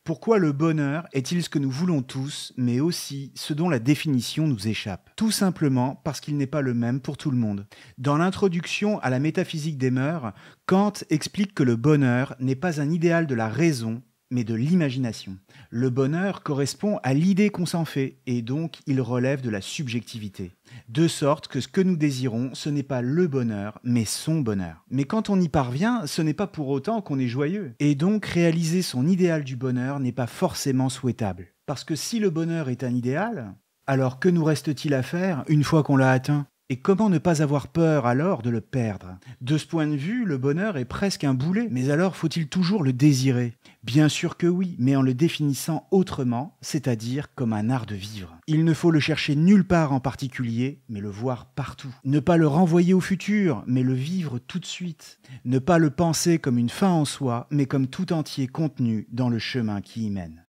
Pourquoi le bonheur est-il ce que nous voulons tous, mais aussi ce dont la définition nous échappe? Tout simplement parce qu'il n'est pas le même pour tout le monde. Dans l'introduction à la métaphysique des mœurs, Kant explique que le bonheur n'est pas un idéal de la raison, mais de l'imagination. Le bonheur correspond à l'idée qu'on s'en fait, et donc il relève de la subjectivité. De sorte que ce que nous désirons, ce n'est pas le bonheur, mais son bonheur. Mais quand on y parvient, ce n'est pas pour autant qu'on est joyeux. Et donc réaliser son idéal du bonheur n'est pas forcément souhaitable. Parce que si le bonheur est un idéal, alors que nous reste-t-il à faire une fois qu'on l'a atteint ? Et comment ne pas avoir peur alors de le perdre? De ce point de vue, le bonheur est presque un boulet, mais alors faut-il toujours le désirer? Bien sûr que oui, mais en le définissant autrement, c'est-à-dire comme un art de vivre. Il ne faut le chercher nulle part en particulier, mais le voir partout. Ne pas le renvoyer au futur, mais le vivre tout de suite. Ne pas le penser comme une fin en soi, mais comme tout entier contenu dans le chemin qui y mène.